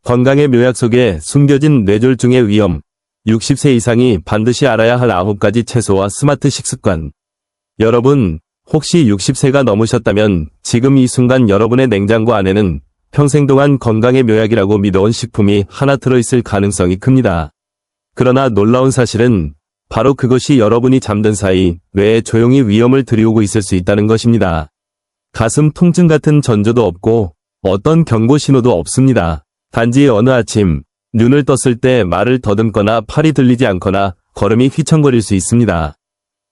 건강의 묘약 속에 숨겨진 뇌졸중의 위험. 60세 이상이 반드시 알아야 할 9가지 채소와 스마트 식습관. 여러분, 혹시 60세가 넘으셨다면 지금 이 순간 여러분의 냉장고 안에는 평생 동안 건강의 묘약이라고 믿어온 식품이 하나 들어있을 가능성이 큽니다. 그러나 놀라운 사실은 바로 그것이 여러분이 잠든 사이 뇌에 조용히 위험을 들이오고 있을 수 있다는 것입니다. 가슴 통증 같은 전조도 없고 어떤 경고 신호도 없습니다. 단지 어느 아침 눈을 떴을 때 말을 더듬거나 팔이 들리지 않거나 걸음이 휘청거릴 수 있습니다.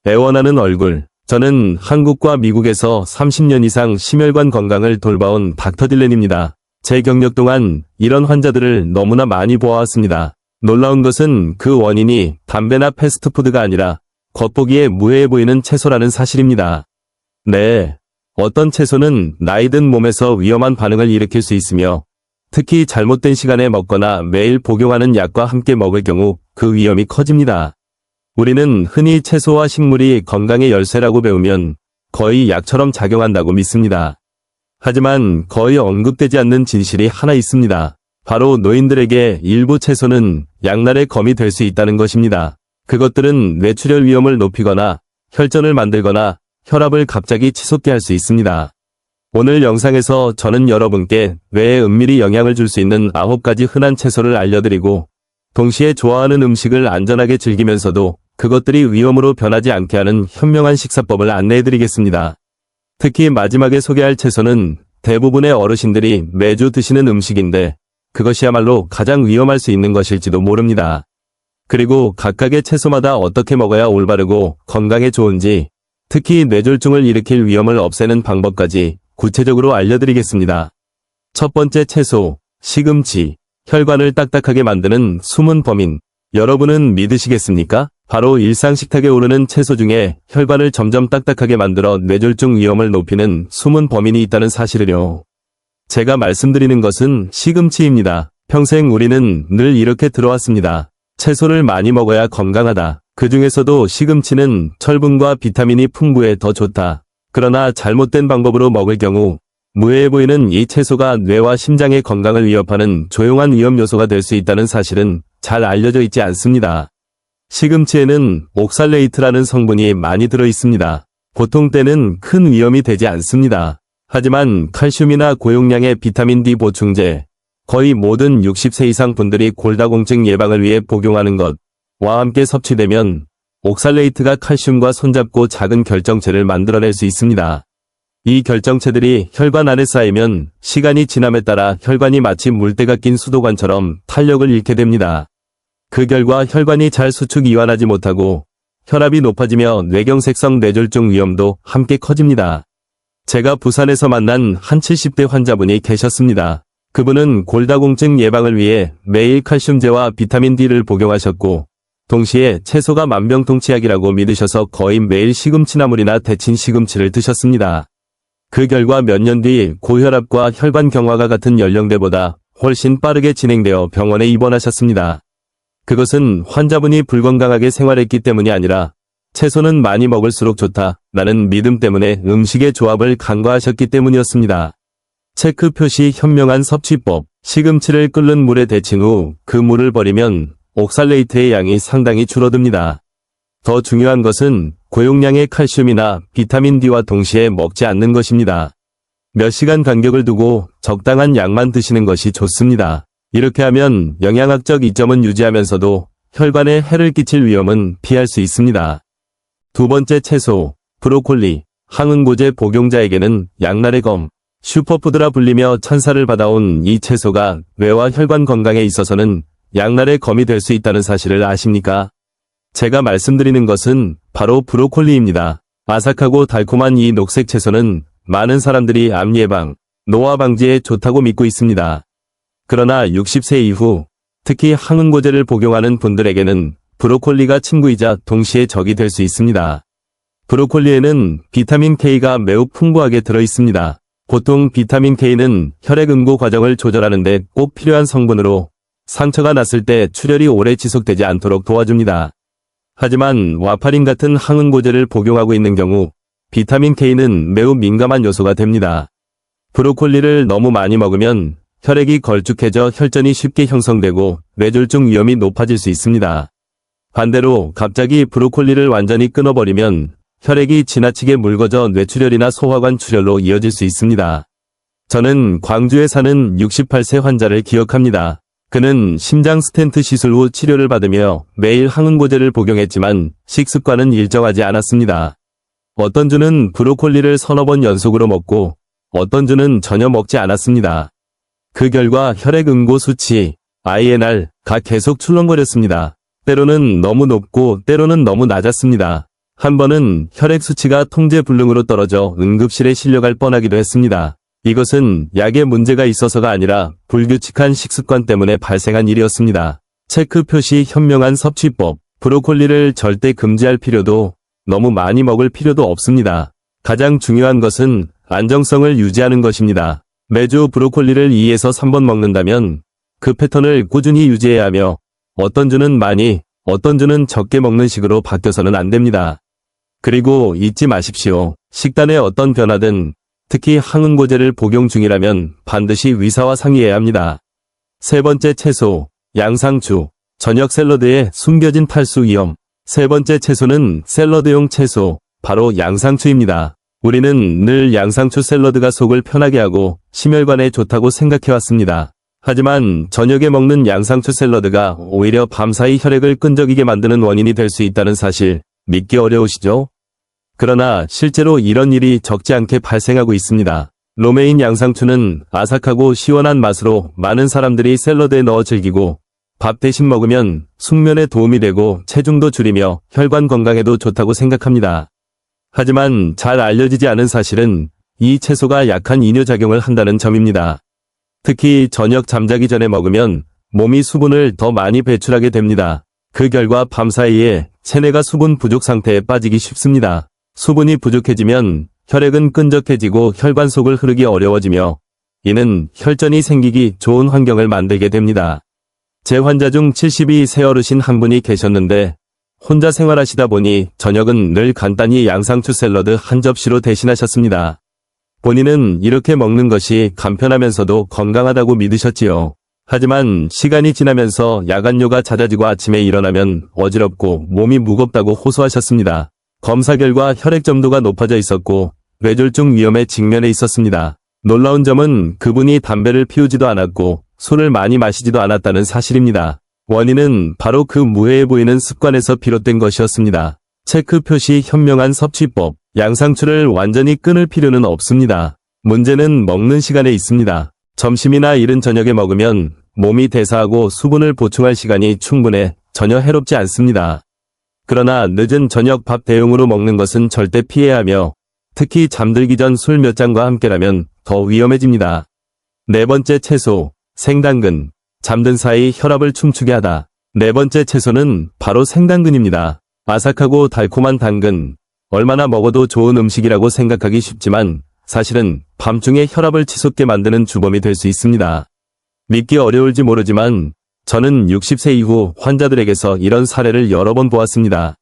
애원하는 얼굴. 저는 한국과 미국에서 30년 이상 심혈관 건강을 돌봐온 닥터 딜렌입니다. 제 경력 동안 이런 환자들을 너무나 많이 보아왔습니다. 놀라운 것은 그 원인이 담배나 패스트푸드가 아니라 겉보기에 무해해 보이는 채소라는 사실입니다. 네, 어떤 채소는 나이 든 몸에서 위험한 반응을 일으킬 수 있으며 특히 잘못된 시간에 먹거나 매일 복용하는 약과 함께 먹을 경우 그 위험이 커집니다. 우리는 흔히 채소와 식물이 건강의 열쇠라고 배우면 거의 약처럼 작용한다고 믿습니다. 하지만 거의 언급되지 않는 진실이 하나 있습니다. 바로 노인들에게 일부 채소는 양날의 검이 될 수 있다는 것입니다. 그것들은 뇌출혈 위험을 높이거나 혈전을 만들거나 혈압을 갑자기 치솟게 할 수 있습니다. 오늘 영상에서 저는 여러분께 뇌에 은밀히 영향을 줄 수 있는 9가지 흔한 채소를 알려드리고 동시에 좋아하는 음식을 안전하게 즐기면서도 그것들이 위험으로 변하지 않게 하는 현명한 식사법을 안내해드리겠습니다. 특히 마지막에 소개할 채소는 대부분의 어르신들이 매주 드시는 음식인데 그것이야말로 가장 위험할 수 있는 것일지도 모릅니다. 그리고 각각의 채소마다 어떻게 먹어야 올바르고 건강에 좋은지, 특히 뇌졸중을 일으킬 위험을 없애는 방법까지 구체적으로 알려드리겠습니다. 첫 번째 채소, 시금치. 혈관을 딱딱하게 만드는 숨은 범인. 여러분은 믿으시겠습니까? 바로 일상 식탁에 오르는 채소 중에 혈관을 점점 딱딱하게 만들어 뇌졸중 위험을 높이는 숨은 범인이 있다는 사실을요. 제가 말씀드리는 것은 시금치입니다. 평생 우리는 늘 이렇게 들어왔습니다. 채소를 많이 먹어야 건강하다. 그 중에서도 시금치는 철분과 비타민이 풍부해 더 좋다. 그러나 잘못된 방법으로 먹을 경우 무해해 보이는 이 채소가 뇌와 심장의 건강을 위협하는 조용한 위험 요소가 될 수 있다는 사실은 잘 알려져 있지 않습니다. 시금치에는 옥살레이트라는 성분이 많이 들어 있습니다. 보통 때는 큰 위험이 되지 않습니다. 하지만 칼슘이나 고용량의 비타민 D 보충제, 거의 모든 60세 이상 분들이 골다공증 예방을 위해 복용하는 것과 함께 섭취되면 옥살레이트가 칼슘과 손잡고 작은 결정체를 만들어낼 수 있습니다. 이 결정체들이 혈관 안에 쌓이면 시간이 지남에 따라 혈관이 마치 물때가 낀 수도관처럼 탄력을 잃게 됩니다. 그 결과 혈관이 잘 수축 이완하지 못하고 혈압이 높아지며 뇌경색성 뇌졸중 위험도 함께 커집니다. 제가 부산에서 만난 한 70대 환자분이 계셨습니다. 그분은 골다공증 예방을 위해 매일 칼슘제와 비타민 D를 복용하셨고 동시에 채소가 만병통치약이라고 믿으셔서 거의 매일 시금치나물이나 데친 시금치를 드셨습니다. 그 결과 몇 년 뒤 고혈압과 혈관 경화가 같은 연령대보다 훨씬 빠르게 진행되어 병원에 입원하셨습니다. 그것은 환자분이 불건강하게 생활했기 때문이 아니라 채소는 많이 먹을수록 좋다라는 믿음 때문에 음식의 조합을 간과하셨기 때문이었습니다. 체크 표시 현명한 섭취법. 시금치를 끓는 물에 데친 후 그 물을 버리면 옥살레이트의 양이 상당히 줄어듭니다. 더 중요한 것은 고용량의 칼슘이나 비타민 D와 동시에 먹지 않는 것입니다. 몇 시간 간격을 두고 적당한 양만 드시는 것이 좋습니다. 이렇게 하면 영양학적 이점은 유지하면서도 혈관에 해를 끼칠 위험은 피할 수 있습니다. 두 번째 채소, 브로콜리. 항응고제 복용자에게는 양날의 검, 슈퍼푸드라 불리며 찬사를 받아온 이 채소가 뇌와 혈관 건강에 있어서는 양날의 검이 될 수 있다는 사실을 아십니까? 제가 말씀드리는 것은 바로 브로콜리입니다. 아삭하고 달콤한 이 녹색 채소는 많은 사람들이 암 예방, 노화 방지에 좋다고 믿고 있습니다. 그러나 60세 이후, 특히 항응고제를 복용하는 분들에게는 브로콜리가 친구이자 동시에 적이 될 수 있습니다. 브로콜리에는 비타민 K가 매우 풍부하게 들어 있습니다. 보통 비타민 K는 혈액 응고 과정을 조절하는 데 꼭 필요한 성분으로 상처가 났을 때 출혈이 오래 지속되지 않도록 도와줍니다. 하지만 와파린 같은 항응고제를 복용하고 있는 경우 비타민 K는 매우 민감한 요소가 됩니다. 브로콜리를 너무 많이 먹으면 혈액이 걸쭉해져 혈전이 쉽게 형성되고 뇌졸중 위험이 높아질 수 있습니다. 반대로 갑자기 브로콜리를 완전히 끊어버리면 혈액이 지나치게 묽어져 뇌출혈이나 소화관 출혈로 이어질 수 있습니다. 저는 광주에 사는 68세 환자를 기억합니다. 그는 심장 스텐트 시술 후 치료를 받으며 매일 항응고제를 복용했지만 식습관은 일정하지 않았습니다. 어떤 주는 브로콜리를 서너 번 연속으로 먹고 어떤 주는 전혀 먹지 않았습니다. 그 결과 혈액 응고 수치, INR가 계속 출렁거렸습니다. 때로는 너무 높고 때로는 너무 낮았습니다. 한 번은 혈액 수치가 통제 불능으로 떨어져 응급실에 실려갈 뻔하기도 했습니다. 이것은 약에 문제가 있어서가 아니라 불규칙한 식습관 때문에 발생한 일이었습니다. 체크 표시 현명한 섭취법, 브로콜리를 절대 금지할 필요도 너무 많이 먹을 필요도 없습니다. 가장 중요한 것은 안정성을 유지하는 것입니다. 매주 브로콜리를 2에서 3번 먹는다면 그 패턴을 꾸준히 유지해야 하며 어떤 주는 많이, 어떤 주는 적게 먹는 식으로 바뀌어서는 안 됩니다. 그리고 잊지 마십시오. 식단에 어떤 변화든 특히 항응고제를 복용 중이라면 반드시 의사와 상의해야 합니다. 세 번째 채소, 양상추, 저녁 샐러드에 숨겨진 탈수 위험. 세 번째 채소는 샐러드용 채소, 바로 양상추입니다. 우리는 늘 양상추 샐러드가 속을 편하게 하고 심혈관에 좋다고 생각해왔습니다. 하지만 저녁에 먹는 양상추 샐러드가 오히려 밤사이 혈액을 끈적이게 만드는 원인이 될 수 있다는 사실 믿기 어려우시죠? 그러나 실제로 이런 일이 적지 않게 발생하고 있습니다. 로메인 양상추는 아삭하고 시원한 맛으로 많은 사람들이 샐러드에 넣어 즐기고 밥 대신 먹으면 숙면에 도움이 되고 체중도 줄이며 혈관 건강에도 좋다고 생각합니다. 하지만 잘 알려지지 않은 사실은 이 채소가 약한 이뇨작용을 한다는 점입니다. 특히 저녁 잠자기 전에 먹으면 몸이 수분을 더 많이 배출하게 됩니다. 그 결과 밤사이에 체내가 수분 부족 상태에 빠지기 쉽습니다. 수분이 부족해지면 혈액은 끈적해지고 혈관 속을 흐르기 어려워지며 이는 혈전이 생기기 좋은 환경을 만들게 됩니다. 제 환자 중 72세 어르신 한 분이 계셨는데 혼자 생활하시다 보니 저녁은 늘 간단히 양상추 샐러드 한 접시로 대신하셨습니다. 본인은 이렇게 먹는 것이 간편하면서도 건강하다고 믿으셨지요. 하지만 시간이 지나면서 야간뇨가 잦아지고 아침에 일어나면 어지럽고 몸이 무겁다고 호소하셨습니다. 검사 결과 혈액 점도가 높아져 있었고 뇌졸중 위험에 직면해 있었습니다. 놀라운 점은 그분이 담배를 피우지도 않았고 술을 많이 마시지도 않았다는 사실입니다. 원인은 바로 그 무해해 보이는 습관에서 비롯된 것이었습니다. 체크 표시 현명한 섭취법, 양상추를 완전히 끊을 필요는 없습니다. 문제는 먹는 시간에 있습니다. 점심이나 이른 저녁에 먹으면 몸이 대사하고 수분을 보충할 시간이 충분해 전혀 해롭지 않습니다. 그러나 늦은 저녁 밥 대용으로 먹는 것은 절대 피해야 하며 특히 잠들기 전 술 몇 잔과 함께라면 더 위험해집니다. 네 번째 채소, 생당근. 잠든 사이 혈압을 춤추게 하다. 네 번째 채소는 바로 생당근입니다. 아삭하고 달콤한 당근. 얼마나 먹어도 좋은 음식이라고 생각하기 쉽지만 사실은 밤중에 혈압을 치솟게 만드는 주범이 될 수 있습니다. 믿기 어려울지 모르지만 저는 60세 이후 환자들에게서 이런 사례를 여러 번 보았습니다.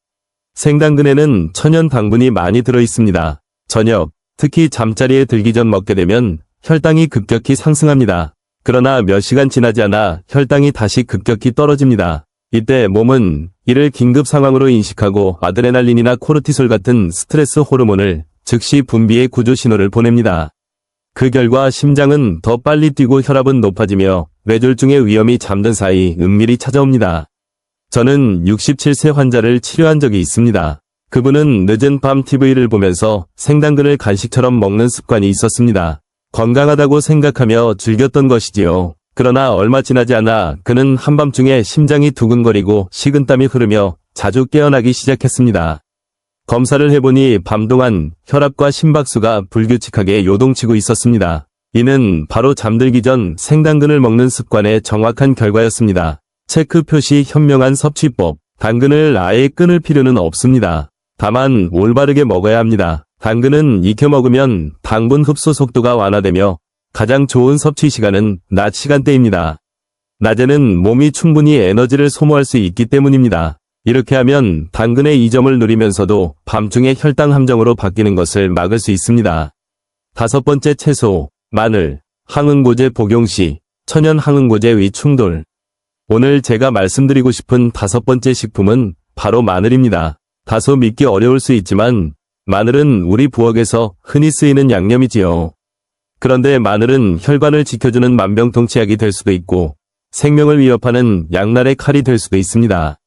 생당근에는 천연 당분이 많이 들어있습니다. 저녁, 특히 잠자리에 들기 전 먹게 되면 혈당이 급격히 상승합니다. 그러나 몇 시간 지나지 않아 혈당이 다시 급격히 떨어집니다. 이때 몸은 이를 긴급 상황으로 인식하고 아드레날린이나 코르티솔 같은 스트레스 호르몬을 즉시 분비해 구조 신호를 보냅니다. 그 결과 심장은 더 빨리 뛰고 혈압은 높아지며 뇌졸중의 위험이 잠든 사이 은밀히 찾아옵니다. 저는 67세 환자를 치료한 적이 있습니다. 그분은 늦은 밤 TV를 보면서 생당근을 간식처럼 먹는 습관이 있었습니다. 건강하다고 생각하며 즐겼던 것이지요. 그러나 얼마 지나지 않아 그는 한밤중에 심장이 두근거리고 식은땀이 흐르며 자주 깨어나기 시작했습니다. 검사를 해보니 밤 동안 혈압과 심박수가 불규칙하게 요동치고 있었습니다. 이는 바로 잠들기 전 생당근을 먹는 습관의 정확한 결과였습니다. 체크 표시 현명한 섭취법. 당근을 아예 끊을 필요는 없습니다. 다만 올바르게 먹어야 합니다. 당근은 익혀 먹으면 당분 흡수 속도가 완화되며 가장 좋은 섭취 시간은 낮 시간대입니다. 낮에는 몸이 충분히 에너지를 소모할 수 있기 때문입니다. 이렇게 하면 당근의 이점을 누리면서도 밤중에 혈당 함정으로 바뀌는 것을 막을 수 있습니다. 다섯 번째 채소, 마늘. 항응고제 복용 시 천연 항응고제의 충돌. 오늘 제가 말씀드리고 싶은 5번째 식품은 바로 마늘입니다. 다소 믿기 어려울 수 있지만 마늘은 우리 부엌에서 흔히 쓰이는 양념이지요. 그런데 마늘은 혈관을 지켜주는 만병통치약이 될 수도 있고 생명을 위협하는 양날의 칼이 될 수도 있습니다.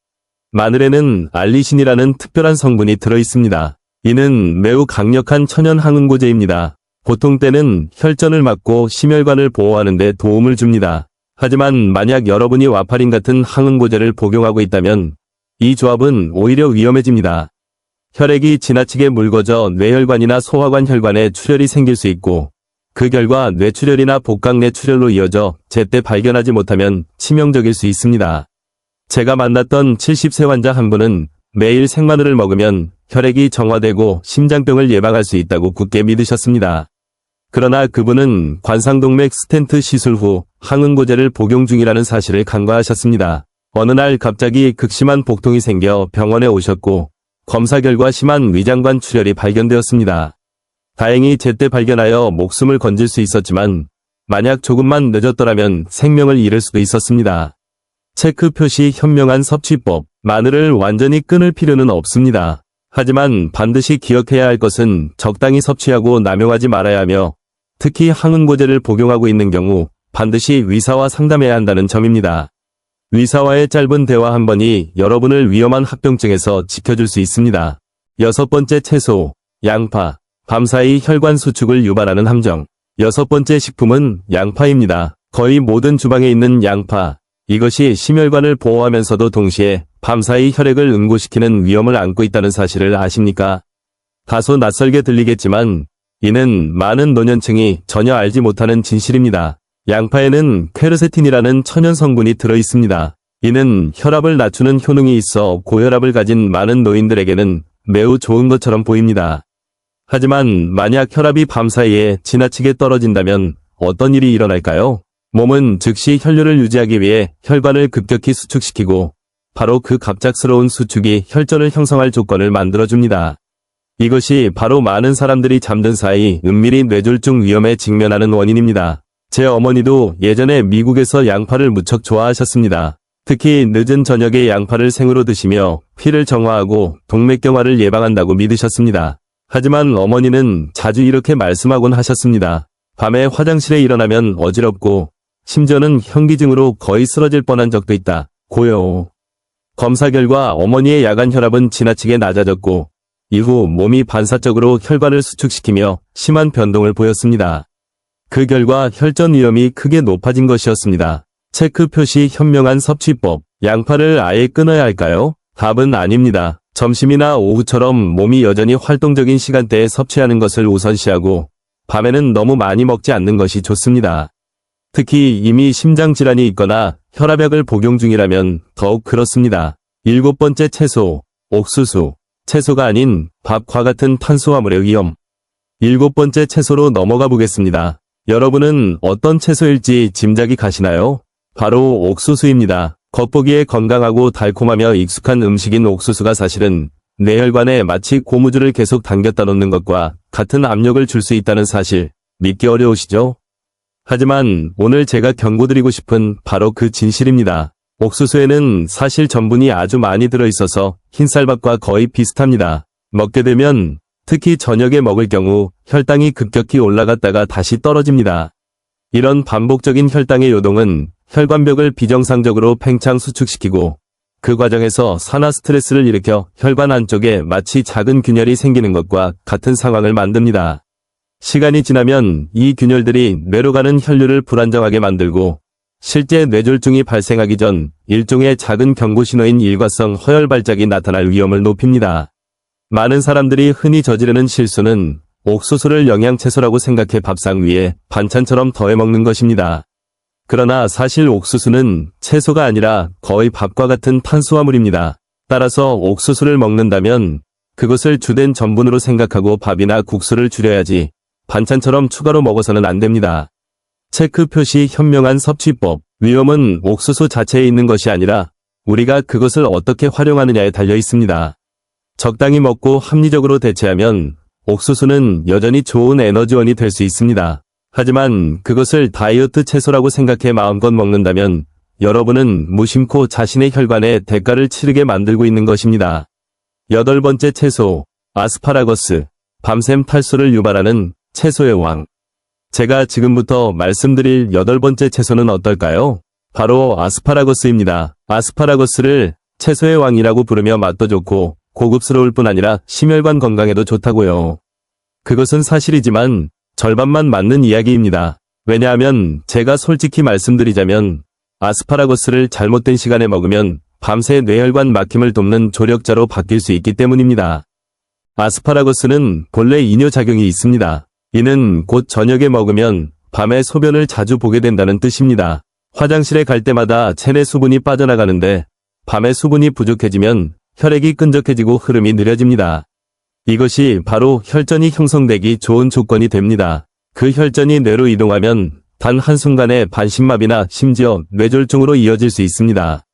마늘에는 알리신이라는 특별한 성분이 들어있습니다. 이는 매우 강력한 천연 항응고제입니다. 보통 때는 혈전을 막고 심혈관을 보호하는 데 도움을 줍니다. 하지만 만약 여러분이 와파린 같은 항응고제를 복용하고 있다면 이 조합은 오히려 위험해집니다. 혈액이 지나치게 묽어져 뇌혈관이나 소화관 혈관에 출혈이 생길 수 있고 그 결과 뇌출혈이나 복강 뇌출혈로 이어져 제때 발견하지 못하면 치명적일 수 있습니다. 제가 만났던 70세 환자 한 분은 매일 생마늘을 먹으면 혈액이 정화되고 심장병을 예방할 수 있다고 굳게 믿으셨습니다. 그러나 그분은 관상동맥 스텐트 시술 후 항응고제를 복용 중이라는 사실을 간과하셨습니다. 어느 날 갑자기 극심한 복통이 생겨 병원에 오셨고 검사 결과 심한 위장관 출혈이 발견되었습니다. 다행히 제때 발견하여 목숨을 건질 수 있었지만 만약 조금만 늦었더라면 생명을 잃을 수도 있었습니다. 체크 표시 현명한 섭취법. 마늘을 완전히 끊을 필요는 없습니다. 하지만 반드시 기억해야 할 것은 적당히 섭취하고 남용하지 말아야 하며 특히 항응고제를 복용하고 있는 경우 반드시 의사와 상담해야 한다는 점입니다. 의사와의 짧은 대화 한 번이 여러분을 위험한 합병증에서 지켜줄 수 있습니다. 6번째 채소, 양파. 밤사이 혈관 수축을 유발하는 함정. 6번째 식품은 양파입니다. 거의 모든 주방에 있는 양파. 이것이 심혈관을 보호하면서도 동시에 밤사이 혈액을 응고시키는 위험을 안고 있다는 사실을 아십니까? 다소 낯설게 들리겠지만 이는 많은 노년층이 전혀 알지 못하는 진실입니다. 양파에는 퀘르세틴이라는 천연 성분이 들어있습니다. 이는 혈압을 낮추는 효능이 있어 고혈압을 가진 많은 노인들에게는 매우 좋은 것처럼 보입니다. 하지만 만약 혈압이 밤사이에 지나치게 떨어진다면 어떤 일이 일어날까요? 몸은 즉시 혈류를 유지하기 위해 혈관을 급격히 수축시키고 바로 그 갑작스러운 수축이 혈전을 형성할 조건을 만들어줍니다. 이것이 바로 많은 사람들이 잠든 사이 은밀히 뇌졸중 위험에 직면하는 원인입니다. 제 어머니도 예전에 미국에서 양파를 무척 좋아하셨습니다. 특히 늦은 저녁에 양파를 생으로 드시며 피를 정화하고 동맥경화를 예방한다고 믿으셨습니다. 하지만 어머니는 자주 이렇게 말씀하곤 하셨습니다. 밤에 화장실에 일어나면 어지럽고 심지어는 현기증으로 거의 쓰러질 뻔한 적도 있다. 고요. 검사 결과 어머니의 야간 혈압은 지나치게 낮아졌고 이후 몸이 반사적으로 혈관을 수축시키며 심한 변동을 보였습니다. 그 결과 혈전 위험이 크게 높아진 것이었습니다. 체크 표시 현명한 섭취법. 양파를 아예 끊어야 할까요? 답은 아닙니다. 점심이나 오후처럼 몸이 여전히 활동적인 시간대에 섭취하는 것을 우선시하고 밤에는 너무 많이 먹지 않는 것이 좋습니다. 특히 이미 심장질환이 있거나 혈압약을 복용 중이라면 더욱 그렇습니다. 7번째 채소, 옥수수. 채소가 아닌 밥과 같은 탄수화물의 위험. 7번째 채소로 넘어가 보겠습니다. 여러분은 어떤 채소일지 짐작이 가시나요? 바로 옥수수입니다. 겉보기에 건강하고 달콤하며 익숙한 음식인 옥수수가 사실은 뇌혈관에 마치 고무줄을 계속 당겼다 놓는 것과 같은 압력을 줄 수 있다는 사실, 믿기 어려우시죠? 하지만 오늘 제가 경고드리고 싶은 바로 그 진실입니다. 옥수수에는 사실 전분이 아주 많이 들어있어서 흰쌀밥과 거의 비슷합니다. 먹게 되면 특히 저녁에 먹을 경우 혈당이 급격히 올라갔다가 다시 떨어집니다. 이런 반복적인 혈당의 요동은 혈관벽을 비정상적으로 팽창 수축시키고 그 과정에서 산화 스트레스를 일으켜 혈관 안쪽에 마치 작은 균열이 생기는 것과 같은 상황을 만듭니다. 시간이 지나면 이 균열들이 뇌로 가는 혈류를 불안정하게 만들고 실제 뇌졸중이 발생하기 전 일종의 작은 경고 신호인 일과성 허혈 발작이 나타날 위험을 높입니다. 많은 사람들이 흔히 저지르는 실수는 옥수수를 영양채소라고 생각해 밥상 위에 반찬처럼 더해 먹는 것입니다. 그러나 사실 옥수수는 채소가 아니라 거의 밥과 같은 탄수화물입니다. 따라서 옥수수를 먹는다면 그것을 주된 전분으로 생각하고 밥이나 국수를 줄여야지 반찬처럼 추가로 먹어서는 안 됩니다. 체크 표시 현명한 섭취법. 위험은 옥수수 자체에 있는 것이 아니라 우리가 그것을 어떻게 활용하느냐에 달려 있습니다. 적당히 먹고 합리적으로 대체하면 옥수수는 여전히 좋은 에너지원이 될 수 있습니다. 하지만 그것을 다이어트 채소라고 생각해 마음껏 먹는다면 여러분은 무심코 자신의 혈관에 대가를 치르게 만들고 있는 것입니다. 8번째 채소, 아스파라거스. 밤샘 탈수를 유발하는 채소의 왕. 제가 지금부터 말씀드릴 8번째 채소는 어떨까요? 바로 아스파라거스입니다. 아스파라거스를 채소의 왕이라고 부르며 맛도 좋고 고급스러울 뿐 아니라 심혈관 건강에도 좋다고요. 그것은 사실이지만 절반만 맞는 이야기입니다. 왜냐하면 제가 솔직히 말씀드리자면 아스파라거스를 잘못된 시간에 먹으면 밤새 뇌혈관 막힘을 돕는 조력자로 바뀔 수 있기 때문입니다. 아스파라거스는 본래 이뇨작용이 있습니다. 이는 곧 저녁에 먹으면 밤에 소변을 자주 보게 된다는 뜻입니다. 화장실에 갈 때마다 체내 수분이 빠져나가는데 밤에 수분이 부족해지면 혈액이 끈적해지고 흐름이 느려집니다. 이것이 바로 혈전이 형성되기 좋은 조건이 됩니다. 그 혈전이 뇌로 이동하면 단 한순간에 반신마비나 심지어 뇌졸중으로 이어질 수 있습니다.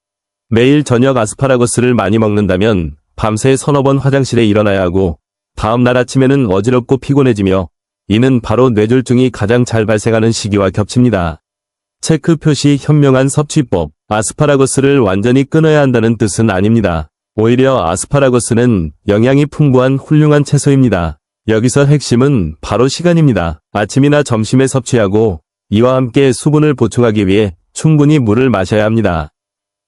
매일 저녁 아스파라거스를 많이 먹는다면 밤새 서너 번 화장실에 일어나야 하고 다음날 아침에는 어지럽고 피곤해지며 이는 바로 뇌졸중이 가장 잘 발생하는 시기와 겹칩니다. 체크 표시 현명한 섭취법. 아스파라거스를 완전히 끊어야 한다는 뜻은 아닙니다. 오히려 아스파라거스는 영양이 풍부한 훌륭한 채소입니다. 여기서 핵심은 바로 시간입니다. 아침이나 점심에 섭취하고 이와 함께 수분을 보충하기 위해 충분히 물을 마셔야 합니다.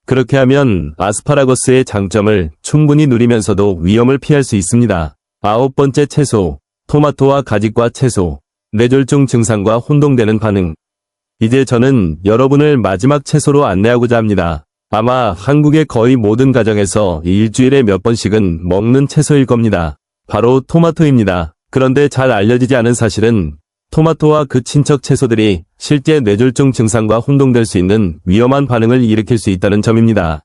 그렇게 하면 아스파라거스의 장점을 충분히 누리면서도 위험을 피할 수 있습니다. 9번째 채소, 토마토와 가지과 채소, 뇌졸중 증상과 혼동되는 반응. 이제 저는 여러분을 마지막 채소로 안내하고자 합니다. 아마 한국의 거의 모든 가정에서 일주일에 몇 번씩은 먹는 채소일 겁니다. 바로 토마토입니다. 그런데 잘 알려지지 않은 사실은 토마토와 그 친척 채소들이 실제 뇌졸중 증상과 혼동될 수 있는 위험한 반응을 일으킬 수 있다는 점입니다.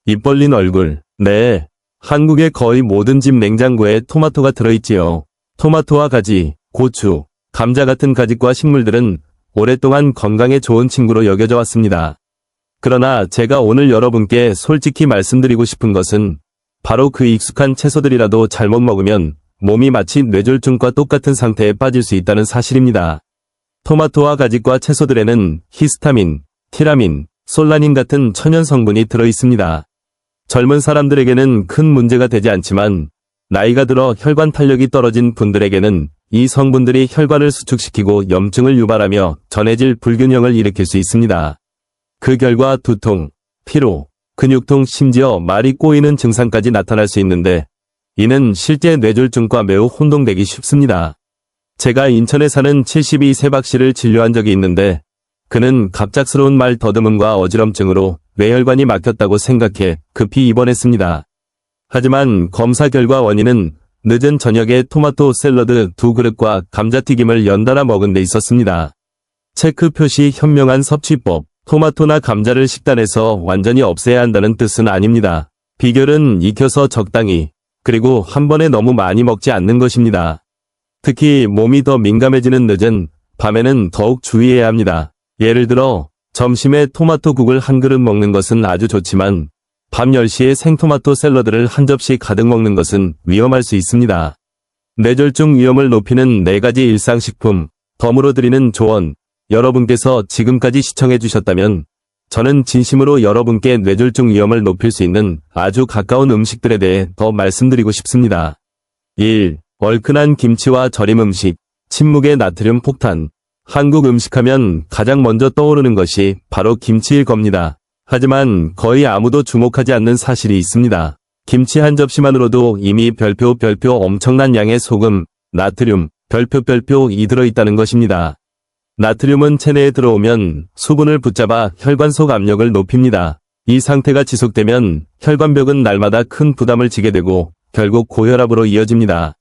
입 벌린 얼굴. 네. 한국의 거의 모든 집 냉장고에 토마토가 들어있지요. 토마토와 가지, 고추, 감자 같은 가지과 식물들은 오랫동안 건강에 좋은 친구로 여겨져 왔습니다. 그러나 제가 오늘 여러분께 솔직히 말씀드리고 싶은 것은 바로 그 익숙한 채소들이라도 잘못 먹으면 몸이 마치 뇌졸중과 똑같은 상태에 빠질 수 있다는 사실입니다. 토마토와 가지과 채소들에는 히스타민, 티라민, 솔라닌 같은 천연 성분이 들어있습니다. 젊은 사람들에게는 큰 문제가 되지 않지만 나이가 들어 혈관 탄력이 떨어진 분들에게는 이 성분들이 혈관을 수축시키고 염증을 유발하며 전해질 불균형을 일으킬 수 있습니다. 그 결과 두통, 피로, 근육통 심지어 말이 꼬이는 증상까지 나타날 수 있는데 이는 실제 뇌졸중과 매우 혼동되기 쉽습니다. 제가 인천에 사는 72세 박씨를 진료한 적이 있는데 그는 갑작스러운 말 더듬음과 어지럼증으로 뇌혈관이 막혔다고 생각해 급히 입원했습니다. 하지만 검사 결과 원인은 늦은 저녁에 토마토 샐러드 2그릇과 감자튀김을 연달아 먹은 데 있었습니다. 체크 표시 현명한 섭취법. 토마토나 감자를 식단에서 완전히 없애야 한다는 뜻은 아닙니다. 비결은 익혀서 적당히, 그리고 한 번에 너무 많이 먹지 않는 것입니다. 특히 몸이 더 민감해지는 늦은 밤에는 더욱 주의해야 합니다. 예를 들어 점심에 토마토국을 한 그릇 먹는 것은 아주 좋지만 밤 10시에 생토마토 샐러드를 한 접시 가득 먹는 것은 위험할 수 있습니다. 뇌졸중 위험을 높이는 4가지 일상식품, 덤으로 드리는 조언. 여러분께서 지금까지 시청해 주셨다면 저는 진심으로 여러분께 뇌졸중 위험을 높일 수 있는 아주 가까운 음식들에 대해 더 말씀드리고 싶습니다. 1. 얼큰한 김치와 절임 음식. 침묵의 나트륨 폭탄. 한국 음식하면 가장 먼저 떠오르는 것이 바로 김치일 겁니다. 하지만 거의 아무도 주목하지 않는 사실이 있습니다. 김치 한 접시만으로도 이미 별표 엄청난 양의 소금, 나트륨, 별표 2 들어있다는 것입니다. 나트륨은 체내에 들어오면 수분을 붙잡아 혈관 속 압력을 높입니다. 이 상태가 지속되면 혈관벽은 날마다 큰 부담을 지게 되고 결국 고혈압으로 이어집니다.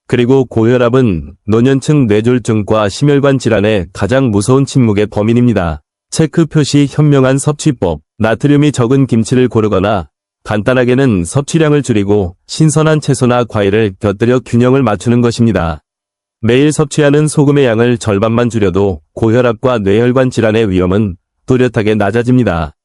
그리고 고혈압은 노년층 뇌졸중과 심혈관 질환의 가장 무서운 침묵의 범인입니다. 체크 표시 현명한 섭취법. 나트륨이 적은 김치를 고르거나 간단하게는 섭취량을 줄이고 신선한 채소나 과일을 곁들여 균형을 맞추는 것입니다. 매일 섭취하는 소금의 양을 절반만 줄여도 고혈압과 뇌혈관 질환의 위험은 뚜렷하게 낮아집니다.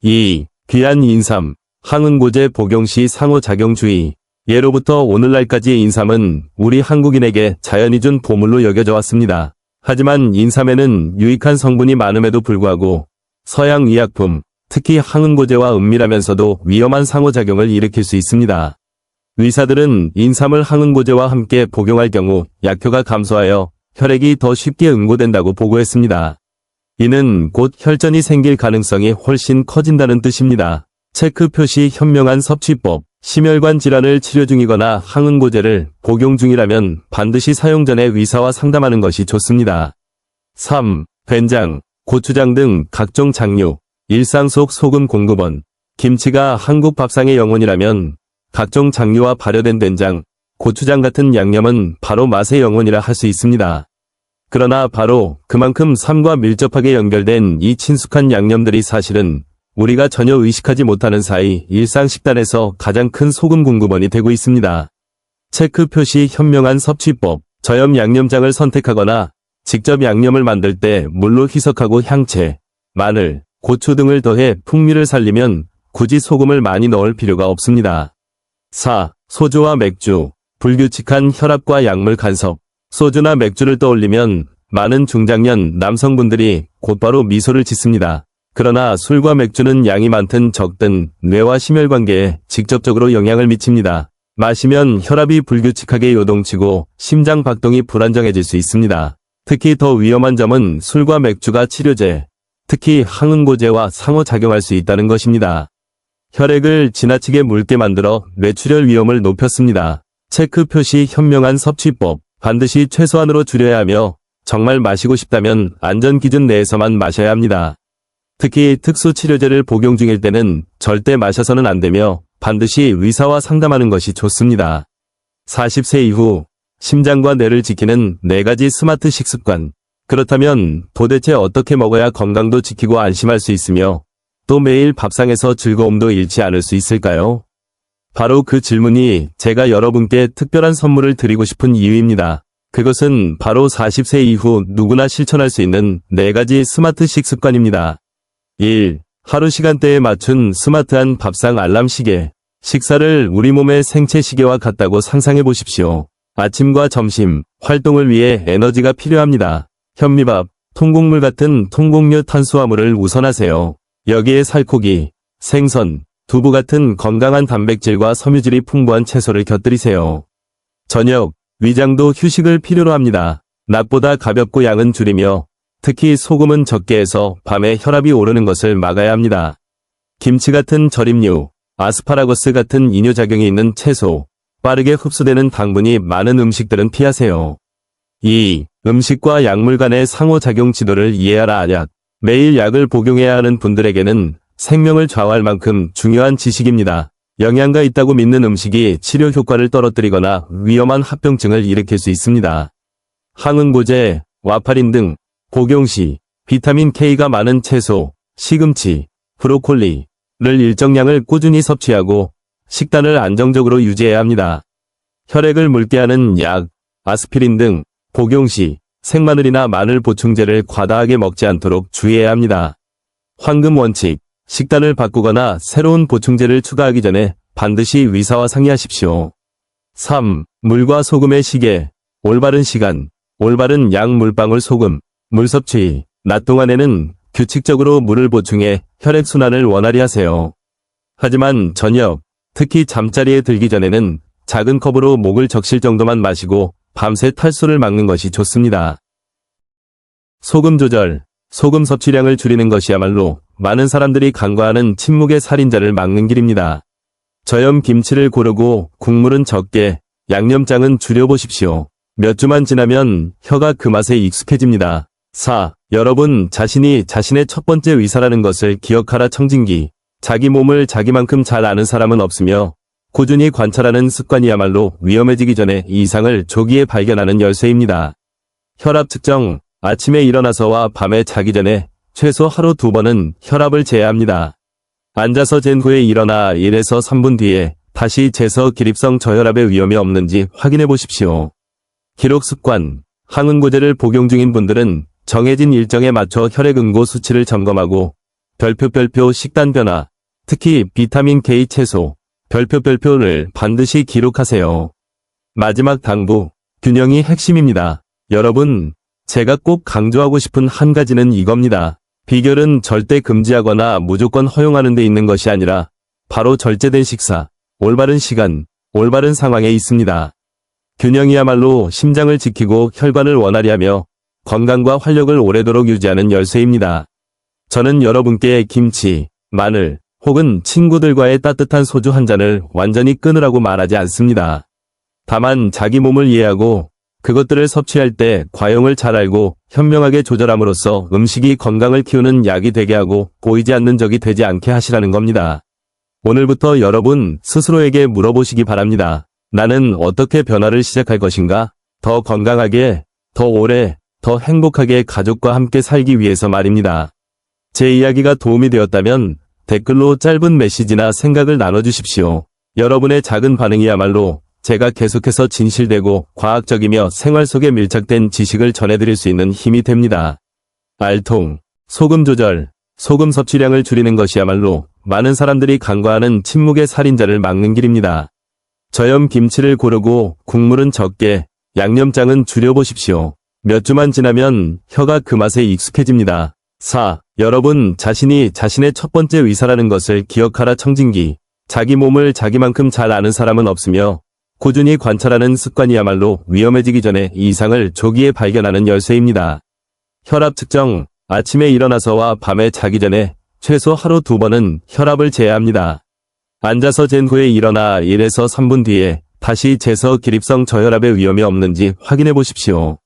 2. 귀한 인삼. 항응고제 복용 시 상호작용 주의. 예로부터 오늘날까지의 인삼은 우리 한국인에게 자연이 준 보물로 여겨져 왔습니다. 하지만 인삼에는 유익한 성분이 많음에도 불구하고 서양 의약품, 특히 항응고제와 은밀하면서도 위험한 상호작용을 일으킬 수 있습니다. 의사들은 인삼을 항응고제와 함께 복용할 경우 약효가 감소하여 혈액이 더 쉽게 응고된다고 보고했습니다. 이는 곧 혈전이 생길 가능성이 훨씬 커진다는 뜻입니다. 체크 표시 현명한 섭취법, 심혈관 질환을 치료 중이거나 항응고제를 복용 중이라면 반드시 사용 전에 의사와 상담하는 것이 좋습니다. 3. 된장, 고추장 등 각종 장류, 일상 속 소금 공급원. 김치가 한국 밥상의 영혼이라면 각종 장류와 발효된 된장, 고추장 같은 양념은 바로 맛의 영혼이라 할 수 있습니다. 그러나 바로 그만큼 삶과 밀접하게 연결된 이 친숙한 양념들이 사실은 우리가 전혀 의식하지 못하는 사이 일상 식단에서 가장 큰 소금 공급원이 되고 있습니다. 체크 표시 현명한 섭취법, 저염 양념장을 선택하거나 직접 양념을 만들 때 물로 희석하고 향채, 마늘, 고추 등을 더해 풍미를 살리면 굳이 소금을 많이 넣을 필요가 없습니다. 4. 소주와 맥주, 불규칙한 혈압과 약물 간섭. 소주나 맥주를 떠올리면 많은 중장년 남성분들이 곧바로 미소를 짓습니다. 그러나 술과 맥주는 양이 많든 적든 뇌와 심혈관계에 직접적으로 영향을 미칩니다. 마시면 혈압이 불규칙하게 요동치고 심장 박동이 불안정해질 수 있습니다. 특히 더 위험한 점은 술과 맥주가 치료제, 특히 항응고제와 상호작용할 수 있다는 것입니다. 혈액을 지나치게 묽게 만들어 뇌출혈 위험을 높였습니다. 체크 표시 현명한 섭취법, 반드시 최소한으로 줄여야 하며 정말 마시고 싶다면 안전 기준 내에서만 마셔야 합니다. 특히 특수 치료제를 복용 중일 때는 절대 마셔서는 안 되며 반드시 의사와 상담하는 것이 좋습니다. 40세 이후 심장과 뇌를 지키는 4가지 스마트 식습관. 그렇다면 도대체 어떻게 먹어야 건강도 지키고 안심할 수 있으며 또 매일 밥상에서 즐거움도 잃지 않을 수 있을까요? 바로 그 질문이 제가 여러분께 특별한 선물을 드리고 싶은 이유입니다. 그것은 바로 40세 이후 누구나 실천할 수 있는 4가지 스마트 식습관입니다. 1. 하루 시간대에 맞춘 스마트한 밥상 알람 시계. 식사를 우리 몸의 생체 시계와 같다고 상상해 보십시오. 아침과 점심, 활동을 위해 에너지가 필요합니다. 현미밥, 통곡물 같은 통곡류 탄수화물을 우선하세요. 여기에 살코기, 생선, 두부 같은 건강한 단백질과 섬유질이 풍부한 채소를 곁들이세요. 저녁, 위장도 휴식을 필요로 합니다. 낮보다 가볍고 양은 줄이며 특히 소금은 적게 해서 밤에 혈압이 오르는 것을 막아야 합니다. 김치 같은 절임류, 아스파라거스 같은 이뇨작용이 있는 채소, 빠르게 흡수되는 당분이 많은 음식들은 피하세요. 2. 음식과 약물 간의 상호작용 지도를 이해하라. 약. 매일 약을 복용해야 하는 분들에게는 생명을 좌우할 만큼 중요한 지식입니다. 영양가 있다고 믿는 음식이 치료 효과를 떨어뜨리거나 위험한 합병증을 일으킬 수 있습니다. 항응고제, 와파린 등 복용 시 비타민 K가 많은 채소, 시금치, 브로콜리를 일정량을 꾸준히 섭취하고 식단을 안정적으로 유지해야 합니다. 혈액을 묽게 하는 약, 아스피린 등 복용 시 생마늘이나 마늘 보충제를 과다하게 먹지 않도록 주의해야 합니다. 황금 원칙, 식단을 바꾸거나 새로운 보충제를 추가하기 전에 반드시 의사와 상의하십시오. 3. 물과 소금의 시계, 올바른 시간, 올바른 양 물방울 소금, 물 섭취. 낮 동안에는 규칙적으로 물을 보충해 혈액순환을 원활히 하세요. 하지만 저녁, 특히 잠자리에 들기 전에는 작은 컵으로 목을 적실 정도만 마시고 밤새 탈수를 막는 것이 좋습니다. 소금 조절, 소금 섭취량을 줄이는 것이야말로 많은 사람들이 간과하는 침묵의 살인자를 막는 길입니다. 저염 김치를 고르고 국물은 적게, 양념장은 줄여보십시오. 몇 주만 지나면 혀가 그 맛에 익숙해집니다. 4. 여러분 자신이 자신의 첫 번째 의사라는 것을 기억하라. 청진기. 자기 몸을 자기만큼 잘 아는 사람은 없으며 꾸준히 관찰하는 습관이야말로 위험해지기 전에 이상을 조기에 발견하는 열쇠입니다. 혈압 측정. 아침에 일어나서와 밤에 자기 전에 최소 하루 2번은 혈압을 재야 합니다. 앉아서 잰 후에 일어나 1에서 3분 뒤에 다시 재서 기립성 저혈압의 위험이 없는지 확인해 보십시오. 기록 습관. 항응고제를 복용 중인 분들은 정해진 일정에 맞춰 혈액 응고 수치를 점검하고 별표 식단 변화, 특히 비타민 K 채소, 별표를 반드시 기록하세요. 마지막 당부, 균형이 핵심입니다. 여러분, 제가 꼭 강조하고 싶은 한 가지는 이겁니다. 비결은 절대 금지하거나 무조건 허용하는 데 있는 것이 아니라 바로 절제된 식사, 올바른 시간, 올바른 상황에 있습니다. 균형이야말로 심장을 지키고 혈관을 원활히 하며 건강과 활력을 오래도록 유지하는 열쇠입니다. 저는 여러분께 김치, 마늘, 혹은 친구들과의 따뜻한 소주 한 잔을 완전히 끊으라고 말하지 않습니다. 다만 자기 몸을 이해하고 그것들을 섭취할 때 과용을 잘 알고 현명하게 조절함으로써 음식이 건강을 키우는 약이 되게 하고 보이지 않는 적이 되지 않게 하시라는 겁니다. 오늘부터 여러분 스스로에게 물어보시기 바랍니다. 나는 어떻게 변화를 시작할 것인가? 더 건강하게, 더 오래, 더 행복하게 가족과 함께 살기 위해서 말입니다. 제 이야기가 도움이 되었다면 댓글로 짧은 메시지나 생각을 나눠주십시오. 여러분의 작은 반응이야말로 제가 계속해서 진실되고 과학적이며 생활 속에 밀착된 지식을 전해드릴 수 있는 힘이 됩니다. 알통, 소금 조절, 소금 섭취량을 줄이는 것이야말로 많은 사람들이 간과하는 침묵의 살인자를 막는 길입니다. 저염 김치를 고르고 국물은 적게, 양념장은 줄여보십시오. 몇 주만 지나면 혀가 그 맛에 익숙해집니다. 4. 여러분 자신이 자신의 첫 번째 의사라는 것을 기억하라. 청진기. 자기 몸을 자기만큼 잘 아는 사람은 없으며 꾸준히 관찰하는 습관이야말로 위험해지기 전에 이상을 조기에 발견하는 열쇠입니다. 혈압 측정. 아침에 일어나서와 밤에 자기 전에 최소 하루 2번은 혈압을 재야 합니다. 앉아서 잰 후에 일어나 1에서 3분 뒤에 다시 재서 기립성 저혈압의 위험이 없는지 확인해 보십시오.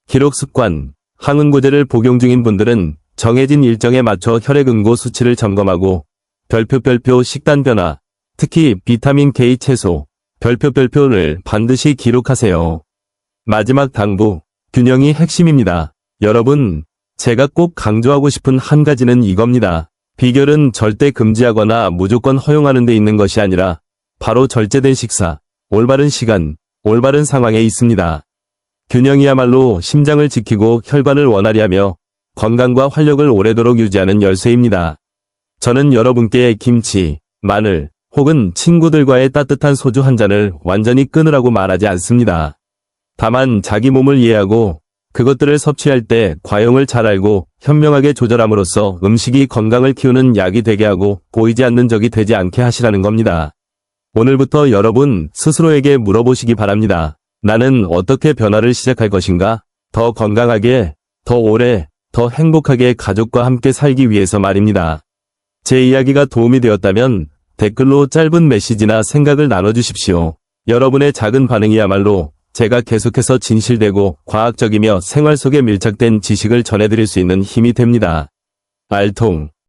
기록 습관. 항응고제를 복용 중인 분들은 정해진 일정에 맞춰 혈액응고 수치를 점검하고 별표 식단 변화, 특히 비타민 K 채소, 별표를 반드시 기록하세요. 마지막 당부, 균형이 핵심입니다. 여러분, 제가 꼭 강조하고 싶은 한 가지는 이겁니다. 비결은 절대 금지하거나 무조건 허용하는 데 있는 것이 아니라 바로 절제된 식사, 올바른 시간, 올바른 상황에 있습니다. 균형이야말로 심장을 지키고 혈관을 원활히 하며 건강과 활력을 오래도록 유지하는 열쇠입니다. 저는 여러분께 김치, 마늘, 혹은 친구들과의 따뜻한 소주 한 잔을 완전히 끊으라고 말하지 않습니다. 다만 자기 몸을 이해하고 그것들을 섭취할 때 과용을 잘 알고 현명하게 조절함으로써 음식이 건강을 키우는 약이 되게 하고 보이지 않는 적이 되지 않게 하시라는 겁니다. 오늘부터 여러분 스스로에게 물어보시기 바랍니다. 나는 어떻게 변화를 시작할 것인가? 더 건강하게, 더 오래, 더 행복하게 가족과 함께 살기 위해서 말입니다. 제 이야기가 도움이 되었다면 댓글로 짧은 메시지나 생각을 나눠주십시오. 여러분의 작은 반응이야말로 제가 계속해서 진실되고 과학적이며 생활 속에 밀착된 지식을 전해드릴 수 있는 힘이 됩니다. 알통,